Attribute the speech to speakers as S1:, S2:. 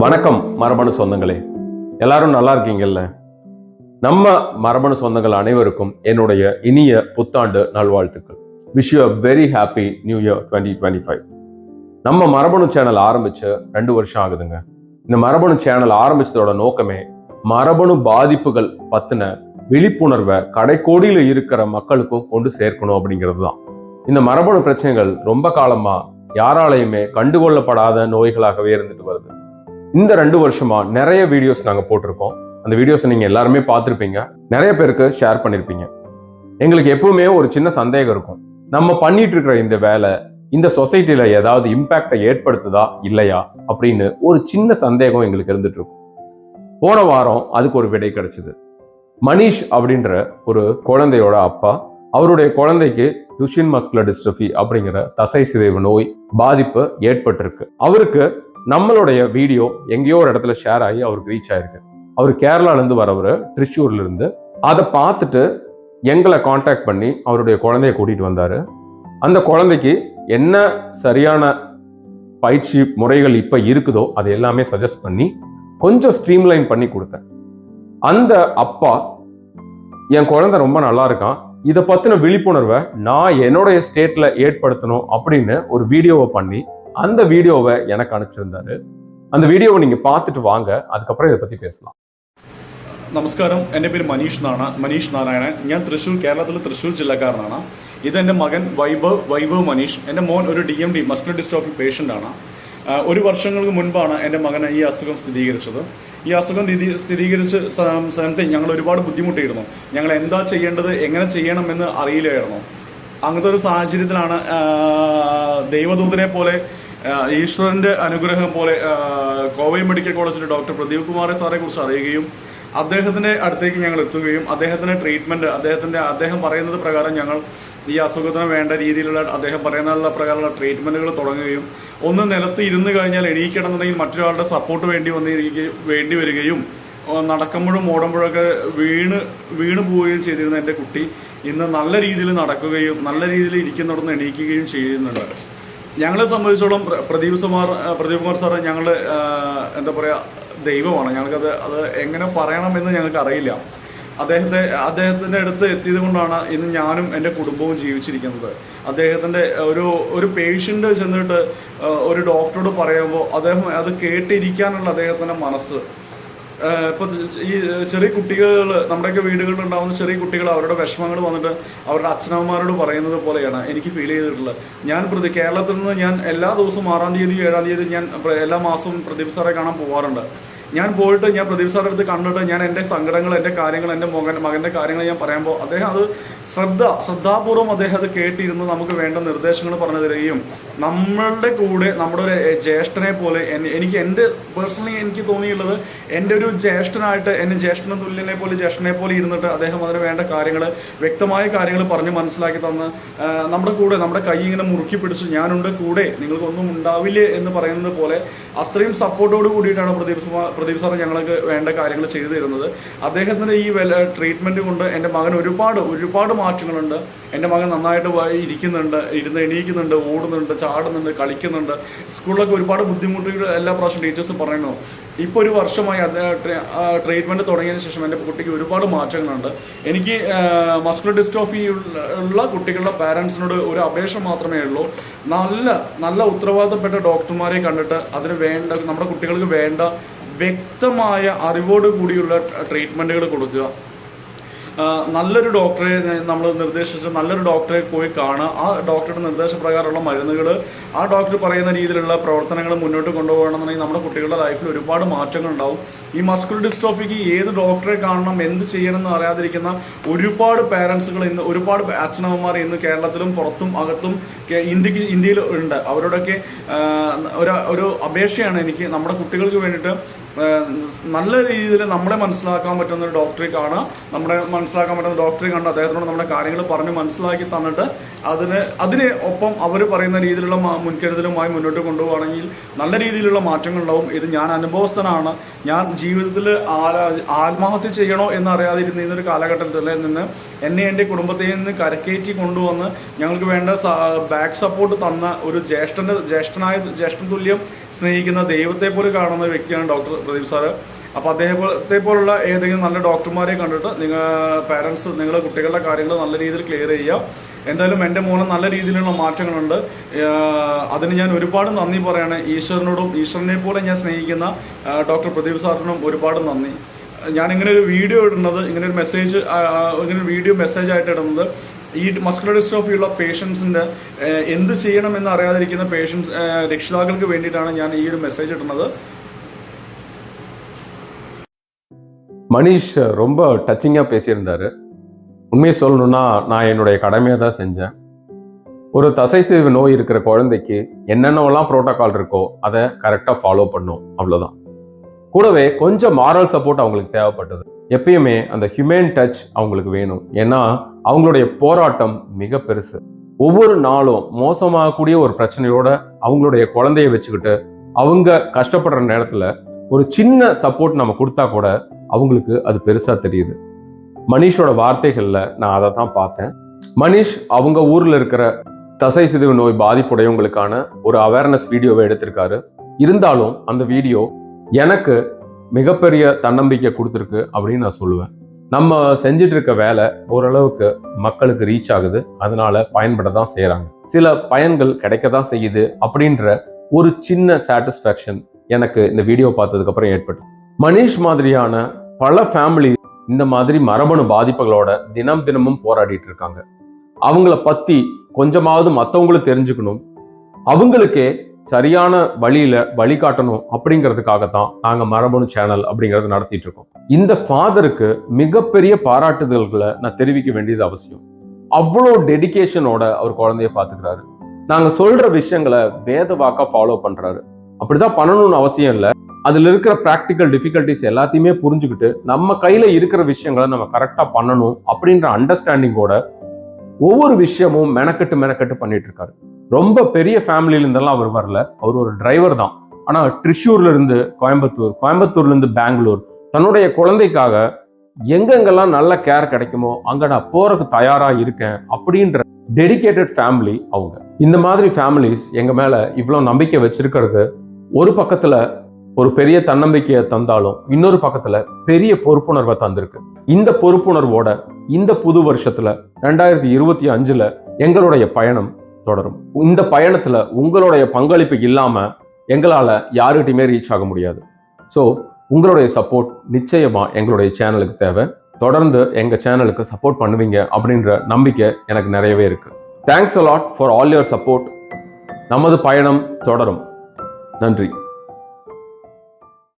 S1: வணக்கம் மரபணு சொந்தங்களே, எல்லாரும் நல்லா இருக்கீங்கல்ல? நம்ம மரபணு சொந்தங்கள் அனைவருக்கும் என்னுடைய இனிய புத்தாண்டு நல்வாழ்த்துக்கள். Wish you very happy new year 2025. நம்ம மரபணு சேனல் ஆரம்பிச்சு 2 வருஷம் ஆகுதுங்க. இந்த மரபணு சேனல் ஆரம்பிச்சதோட நோக்கமே மரபணு பாதிப்புகள் பத்தின விழிப்புணர்வை கடைக்கோடியில் இருக்கிற மக்களுக்கும் கொண்டு சேர்க்கணும் அப்படிங்கிறது தான். இந்த மரபணு பிரச்சனைகள் ரொம்ப காலமா யாராலையுமே கண்டுகொள்ளப்படாத நோய்களாகவே இருந்துட்டு வருது. இந்த 2 வருஷமா நிறைய வீடியோஸ் நாங்க போட்டிருக்கோம். அந்த வீடியோஸை நீங்க எல்லாருமே பார்த்துருப்பீங்க, நிறைய பேருக்கு ஷேர் பண்ணிருப்பீங்க. எங்களுக்கு எப்பவுமே ஒரு சின்ன சந்தேகம் இருக்கும், நம்ம பண்ணிட்டு இருக்கிற இந்த வேலை இந்த சொசைட்டில ஏதாவது இம்பாக்டை ஏற்படுத்துதா இல்லையா அப்படின்னு ஒரு சின்ன சந்தேகம் எங்களுக்கு இருந்துட்டு இருக்கும். போன வாரம் அதுக்கு ஒரு விடை கிடைச்சது. மனிஷ் அப்படின்ற ஒரு குழந்தையோட அப்பா, அவருடைய குழந்தைக்கு டுஷின் மஸ்குலர் டிஸ்ட்ரோபி அப்படிங்கிற தசை சிதைவு நோய் பாதிப்பு ஏற்பட்டிருக்கு. அவருக்கு நம்மளுடைய வீடியோ எங்கேயோ ஒரு இடத்துல ஷேர் ஆகி அவருக்கு ரீச் ஆயிருக்கு. அவர் கேரளால இருந்து வரவர், திருச்சூர்ல இருந்து. அதை பார்த்துட்டு எங்களை காண்டாக்ட் பண்ணி அவருடைய குழந்தைய கூட்டிட்டு வந்தாரு. அந்த குழந்தைக்கு என்ன சரியான பயிற்சி முறைகள் இப்ப இருக்குதோ அது எல்லாமே சஜஸ்ட் பண்ணி கொஞ்சம் ஸ்ட்ரீம்லைன் பண்ணி கொடுத்தேன். அந்த அப்பா, என் குழந்தை ரொம்ப நல்லா இருக்கான், இதை பத்தின விழிப்புணர்வை நான் என்னுடைய ஸ்டேட்ல ஏற்படுத்தணும் அப்படின்னு ஒரு வீடியோவை பண்ணி அந்த வீடியோவை எனக்கு അയച്ചിരുந்தாரு. அந்த വീഡിയോவை நீங்க பார்த்துட்டு வாங்க, அதுக்கப்புறம் இதை പറ്റി பேசலாம்.
S2: നമസ്കാരം, എൻ്റെ പേര് മനീഷ് നാരായണൻ. ഞാൻ കേരളത്തിലെ തൃശ്ശൂർ ജില്ലക്കാരനാണ്. ഇതെൻ്റെ മകൻ വൈഭവ് മനീഷ്. എൻ്റെ മോൻ ഒരു DMD മസ്കുലർ ഡിസ്ട്രോഫി പേഷ്യൻ്റാണ്. ഒരു വർഷങ്ങൾക്ക് മുൻപാണ് എൻ്റെ മകന് ഈ അസുഖം സ്ഥിരീകരിച്ചത്. ഈ അസുഖം സ്ഥിരീകരിച്ച സമയത്ത് ഞങ്ങൾ ഒരുപാട് ബുദ്ധിമുട്ടിയിരുന്നു. ഞങ്ങൾ എന്താ ചെയ്യേണ്ടത്, എങ്ങനെ ചെയ്യണമെന്ന് അറിയില്ലായിരുന്നു. അങ്ങനത്തെ ഒരു സാഹചര്യത്തിലാണ് ദൈവദൂതനെ പോലെ, ഈശ്വരൻ്റെ അനുഗ്രഹം പോലെ കോവൈ മെഡിക്കൽ കോളേജിലെ ഡോക്ടർ പ്രദീപ് കുമാർ സാറെ കുറിച്ച് അറിയുകയും അദ്ദേഹത്തിൻ്റെ അടുത്തേക്ക് ഞങ്ങൾ എത്തുകയും അദ്ദേഹത്തിൻ്റെ ട്രീറ്റ്മെൻറ്റ് അദ്ദേഹം പറയുന്നത് പ്രകാരം ഞങ്ങൾ ഈ അസുഖത്തിന് വേണ്ട രീതിയിലുള്ള അദ്ദേഹം പറയുന്ന പ്രകാരമുള്ള ട്രീറ്റ്മെൻറ്റുകൾ തുടങ്ങുകയും ഒന്ന് നിലത്ത് ഇരുന്ന് കഴിഞ്ഞാൽ എണീക്കണമെന്നുണ്ടെങ്കിൽ മറ്റൊരാളുടെ സപ്പോർട്ട് വേണ്ടി വരികയും നടക്കുമ്പോഴും ഓടുമ്പോഴൊക്കെ വീണ് പോവുകയും ചെയ്തിരുന്ന എൻ്റെ കുട്ടി ഇന്ന് നല്ല രീതിയിൽ നടക്കുകയും നല്ല രീതിയിൽ ഇരിക്കുന്നിടന്ന് എണീക്കുകയും ചെയ്യുന്നുണ്ട്. ഞങ്ങളെ സംബന്ധിച്ചോളം പ്രദീപ് കുമാർ സാറ് ഞങ്ങൾ എന്താ പറയുക, ദൈവമാണ്. അത് എങ്ങനെ പറയണമെന്ന് ഞങ്ങൾക്ക് അറിയില്ല. അദ്ദേഹത്തിൻ്റെ അടുത്ത് എത്തിയത് കൊണ്ടാണ് ഇന്ന് ഞാനും എൻ്റെ കുടുംബവും ജീവിച്ചിരിക്കുന്നത്. അദ്ദേഹത്തിൻ്റെ ഒരു പേഷ്യൻ്റ് ചെന്നിട്ട് ഒരു ഡോക്ടറോട് പറയുമ്പോൾ അദ്ദേഹം അത് കേട്ടിരിക്കാനുള്ള അദ്ദേഹത്തിൻ്റെ മനസ്സ്, ഇപ്പോൾ ഈ ചെറിയ കുട്ടികൾ, നമ്മുടെയൊക്കെ വീടുകളിൽ ഉണ്ടാകുന്ന ചെറിയ കുട്ടികൾ അവരുടെ വിഷമങ്ങൾ വന്നിട്ട് അവരുടെ അച്ഛനമ്മമാരോട് പറയുന്നത് പോലെയാണ് എനിക്ക് ഫീൽ ചെയ്തിട്ടുള്ളത്. ഞാൻ കേരളത്തിൽ നിന്ന് ഞാൻ എല്ലാ ദിവസവും 6-ാം തീയതി 7-ാം തീയതി ഞാൻ എല്ലാ മാസവും പ്രദീപ് സാറെ കാണാൻ പോകാറുണ്ട്. ഞാൻ പോയിട്ട് ഞാൻ പ്രദീപ് സാറിൻ്റെ അടുത്ത് കണ്ടിട്ട് ഞാൻ എൻ്റെ സങ്കടങ്ങൾ, എൻ്റെ കാര്യങ്ങൾ, എൻ്റെ മകൻ്റെ കാര്യങ്ങൾ ഞാൻ പറയുമ്പോൾ അദ്ദേഹം അത് ശ്രദ്ധാപൂർവം അദ്ദേഹം അത് കേട്ടിരുന്ന് നമുക്ക് വേണ്ട നിർദ്ദേശങ്ങൾ പറഞ്ഞു തരികയും നമ്മളുടെ കൂടെ നമ്മുടെ ഒരു ജ്യേഷ്ഠനെ പോലെ, എൻ്റെ പേഴ്സണലി എനിക്ക് തോന്നിയുള്ളത് എൻ്റെ ഒരു ജ്യേഷ്ഠനായിട്ട്, എൻ്റെ ജ്യേഷ്ഠനെ പോലെ ഇരുന്നിട്ട് അദ്ദേഹം അതിന് വേണ്ട കാര്യങ്ങൾ, വ്യക്തമായ കാര്യങ്ങൾ പറഞ്ഞ് മനസ്സിലാക്കി തന്ന് നമ്മുടെ കൂടെ, നമ്മുടെ കൈ ഇങ്ങനെ മുറുക്കി പിടിച്ച് ഞാനുണ്ട് കൂടെ, നിങ്ങൾക്കൊന്നും ഉണ്ടാവില്ലേ എന്ന് പറയുന്നത് പോലെ അത്രയും സപ്പോർട്ടോട് കൂടിയിട്ടാണ് പ്രദീപ് സാർ ഞങ്ങൾക്ക് വേണ്ട കാര്യങ്ങൾ ചെയ്തു തരുന്നത്. അദ്ദേഹത്തിൻ്റെ ഈ ട്രീറ്റ്മെൻറ്റ് കൊണ്ട് എൻ്റെ മകൻ ഒരുപാട് മാറ്റങ്ങളുണ്ട്. എൻ്റെ മകൻ നന്നായിട്ട് എണീക്കുന്നുണ്ട്, ഓടുന്നുണ്ട്, ചാടുന്നുണ്ട്, കളിക്കുന്നുണ്ട്. സ്കൂളിലൊക്കെ ഒരുപാട് ബുദ്ധിമുട്ടുകൾ എല്ലാ പ്രാവശ്യം ടീച്ചേഴ്സ് പറയുന്നു. ഇപ്പോൾ ഒരു വർഷമായി ട്രീറ്റ്മെൻറ്റ് തുടങ്ങിയതിന് ശേഷം എൻ്റെ കുട്ടിക്ക് ഒരുപാട് മാറ്റങ്ങളുണ്ട്. എനിക്ക് മസ്കുലർ ഡിസ്ട്രോഫി ഉള്ള കുട്ടികളുടെ പാരൻസിനോട് ഒരു അപേക്ഷ മാത്രമേ ഉള്ളൂ. നല്ല ഉത്തരവാദിത്തപ്പെട്ട ഡോക്ടർമാരെ കണ്ടിട്ട് അതിന് വേണ്ട, നമ്മുടെ കുട്ടികൾക്ക് വേണ്ട വ്യക്തമായ അറിവോട് കൂടിയുള്ള ട്രീറ്റ്മെൻറ്റുകൾ കൊടുക്കുക. നല്ലൊരു ഡോക്ടറെ നമ്മൾ നിർദ്ദേശിച്ച് നല്ലൊരു ഡോക്ടറെ പോയി കാണുക. ആ ഡോക്ടറുടെ നിർദ്ദേശപ്രകാരമുള്ള മരുന്നുകൾ, ആ ഡോക്ടർ പറയുന്ന രീതിയിലുള്ള പ്രവർത്തനങ്ങൾ മുന്നോട്ട് കൊണ്ടുപോകണമെന്നുണ്ടെങ്കിൽ നമ്മുടെ കുട്ടികളുടെ ലൈഫിൽ ഒരുപാട് മാറ്റങ്ങൾ ഉണ്ടാവും. ഈ മസ്കുലർ ഡിസ്ട്രോഫിക്ക് ഏത് ഡോക്ടറെ കാണണം, എന്ത് ചെയ്യണമെന്ന് അറിയാതിരിക്കുന്ന ഒരുപാട് പാരൻസുകൾ ഇന്ന്, ഒരുപാട് അച്ഛനമ്മമാർ ഇന്ന് കേരളത്തിലും പുറത്തും അകത്തും ഇന്ത്യയിൽ ഉണ്ട്. അവരോടൊക്കെ ഒരു അപേക്ഷയാണ് എനിക്ക്, നമ്മുടെ കുട്ടികൾക്ക് വേണ്ടിയിട്ട് നല്ല രീതിയിൽ നമ്മളെ മനസ്സിലാക്കാൻ പറ്റുന്ന ഒരു ഡോക്ടറെ കാണുക. നമ്മളെ മനസ്സിലാക്കാൻ പറ്റുന്ന ഡോക്ടറെ കണ്ട് അദ്ദേഹത്തിനോട് നമ്മുടെ കാര്യങ്ങൾ പറഞ്ഞ് മനസ്സിലാക്കി തന്നിട്ട് അതിന് ഒപ്പം അവർ പറയുന്ന രീതിയിലുള്ള മുൻകരുതലുമായി മുന്നോട്ട് കൊണ്ടുപോവുകയാണെങ്കിൽ നല്ല രീതിയിലുള്ള മാറ്റങ്ങളുണ്ടാവും. ഇത് ഞാൻ അനുഭവസ്ഥനാണ്. ഞാൻ ജീവിതത്തിൽ ആത്മഹത്യ ചെയ്യണോ എന്നറിയാതിരുന്ന ഒരു കാലഘട്ടത്തിൽ നിന്ന് എന്നെ എൻ്റെ കുടുംബത്തിൽ നിന്ന് കരക്കയറ്റി കൊണ്ടുവന്ന് ഞങ്ങൾക്ക് വേണ്ട ബാക്ക് സപ്പോർട്ട് തന്ന ഒരു ജ്യേഷ്ഠൻ തുല്യം സ്നേഹിക്കുന്ന ദൈവത്തെ പോലെ കാണുന്ന ഒരു വ്യക്തിയാണ് ഡോക്ടർ പ്രദീപ് സാറ്. അപ്പോൾ അദ്ദേഹത്തെ പോലുള്ള ഏതെങ്കിലും നല്ല ഡോക്ടർമാരെ കണ്ടിട്ട് പാരൻസ് നിങ്ങളുടെ കുട്ടികളുടെ കാര്യങ്ങൾ നല്ല രീതിയിൽ ക്ലിയർ ചെയ്യുക. എന്തായാലും എൻ്റെ മോന് നല്ല രീതിയിലുള്ള മാറ്റങ്ങളുണ്ട്. അതിന് ഞാൻ ഒരുപാട് നന്ദി പറയാണ്. ഈശ്വരനോടും ഈശ്വരനെ പോലെ ഞാൻ സ്നേഹിക്കുന്ന ഡോക്ടർ പ്രദീപ് സാറിനും ഒരുപാട് നന്ദി. ഞാനിങ്ങനെ ഒരു വീഡിയോ ഇടുന്നത്, ഇങ്ങനെ ഒരു വീഡിയോ മെസ്സേജായിട്ട് ഇടുന്നത് ഈ മസ്കുലർ ഡിസ്ട്രോഫി ഉള്ള പേഷ്യൻസിൻ്റെ എന്ത് ചെയ്യണമെന്ന് അറിയാതിരിക്കുന്ന രക്ഷിതാക്കൾക്ക് വേണ്ടിയിട്ടാണ് ഞാൻ ഈ ഒരു മെസ്സേജ് ഇടുന്നത്.
S1: மனிஷ் ரொம்ப டச்சிங்காக பேசியிருந்தாரு. உண்மையை சொல்லணும்னா நான் என்னுடைய கடமையை தான் செஞ்சேன். ஒரு தசைசிதைவு நோய் இருக்கிற குழந்தைக்கு என்னென்னலாம் ப்ரோட்டோகால் இருக்கோ அதை கரெக்டாக ஃபாலோ பண்ணும், அவ்வளோதான். கூடவே கொஞ்சம் மாரல் சப்போர்ட் அவங்களுக்கு தேவைப்பட்டது. எப்பயுமே அந்த ஹியூமன் டச் அவங்களுக்கு வேணும். ஏன்னா அவங்களுடைய போராட்டம் மிக பெருசு. ஒவ்வொரு நாளும் மோசமாகக்கூடிய ஒரு பிரச்சனையோட அவங்களுடைய குழந்தைய வச்சுக்கிட்டு அவங்க கஷ்டப்படுற நேரத்தில் ஒரு சின்ன சப்போர்ட் நம்ம கொடுத்தா கூட அவங்களுக்கு அது பெருசா தெரியுது. மனிஷோட வார்த்தைகள்ல நான் அதை தான் பார்த்தேன். மனிஷ் அவங்க ஊர்ல இருக்கிற தசை சிதைவு நோய் பாதிப்புடையவங்களுக்கான ஒரு அவேர்னஸ் வீடியோவை எடுத்திருக்காரு. இருந்தாலும் அந்த வீடியோ எனக்கு மிகப்பெரிய தன்னம்பிக்கை கொடுத்துருக்கு அப்படின்னு நான் சொல்லுவேன். நம்ம செஞ்சுட்டு இருக்க வேலை ஓரளவுக்கு மக்களுக்கு ரீச் ஆகுது, அதனால பயன்பட தான் செய்யறாங்க. சில பயன்கள் கிடைக்க தான் செய்யுது அப்படின்ற ஒரு சின்ன சாட்டிஸ்ஃபேக்ஷன் எனக்கு இந்த வீடியோ பார்த்ததுக்கு அப்புறம் ஏற்பட்டு. மனிஷ் மாதிரியான பல ஃபேமிலி இந்த மாதிரி மரபணு பாதிப்புகளோட தினமும் போராடிட்டு இருக்காங்க. அவங்கள பத்தி கொஞ்சமாவது மற்றவங்களும் தெரிஞ்சுக்கணும், அவங்களுக்கே சரியான வழிகாட்டணும் அப்படிங்கிறதுக்காகத்தான் நாங்க மரபணு சேனல் அப்படிங்கறது நடத்திட்டு இருக்கோம். இந்த ஃபாதருக்கு மிகப்பெரிய பாராட்டுதல்களை நான் தெரிவிக்க வேண்டியது அவசியம். அவ்வளோ டெடிகேஷனோட அவர் குழந்தைய பாத்துக்கிறாரு. நாங்க சொல்ற விஷயங்களை வேத வாக்கா ஃபாலோ பண்றாரு. அப்படிதான் பண்ணணும்னு அவசியம் இல்லை. அதுல இருக்கிற ப்ராக்டிக்கல் டிஃபிகல்டிஸ் எல்லாத்தையுமே புரிஞ்சுக்கிட்டு நம்ம கையில இருக்கிற விஷயங்களை நம்ம கரெக்டா பண்ணணும் அப்படின்ற அண்டர்ஸ்டாண்டிங்கோட ஒவ்வொரு விஷயமும் மெனக்கெட்டு பண்ணிட்டு இருக்காரு. ரொம்ப பெரிய ஃபேமிலியில இருந்தெல்லாம் அவர் வரல. அவர் ஒரு டிரைவர் தான். ஆனா ட்ரிஷூர்ல இருந்து கோயம்புத்தூர்ல இருந்து பெங்களூர் தன்னுடைய குழந்தைக்காக எங்கெங்கெல்லாம் நல்ல கேர் கிடைக்குமோ அங்க நான் போறதுக்கு தயாரா இருக்கேன் அப்படின்ற டெடிகேட்டட் ஃபேமிலி அவங்க. இந்த மாதிரி ஃபேமிலிஸ் எங்க மேல இவ்வளவு நம்பிக்கை வச்சிருக்கிறது ஒரு பக்கத்துல ஒரு பெரிய தன்னம்பிக்கையை தந்தாலும் இன்னொரு பக்கத்துல பெரிய பொறுப்புணர்வை தந்திருக்கு. இந்த பொறுப்புணர்வோட இந்த புது வருஷத்துல 2025 எங்களுடைய பயணம் தொடரும். இந்த பயணத்துல உங்களுடைய பங்களிப்பு இல்லாம எங்களால யாருகிட்டையுமே ரீச் ஆக முடியாது. ஸோ உங்களுடைய சப்போர்ட் நிச்சயமா எங்களுடைய சேனலுக்கு தேவை. தொடர்ந்து எங்க சேனலுக்கு சப்போர்ட் பண்ணுவீங்க அப்படின்ற நம்பிக்கை எனக்கு நிறையவே இருக்கு. Thanks a lot for all your support. நமது பயணம் தொடரும். நன்றி.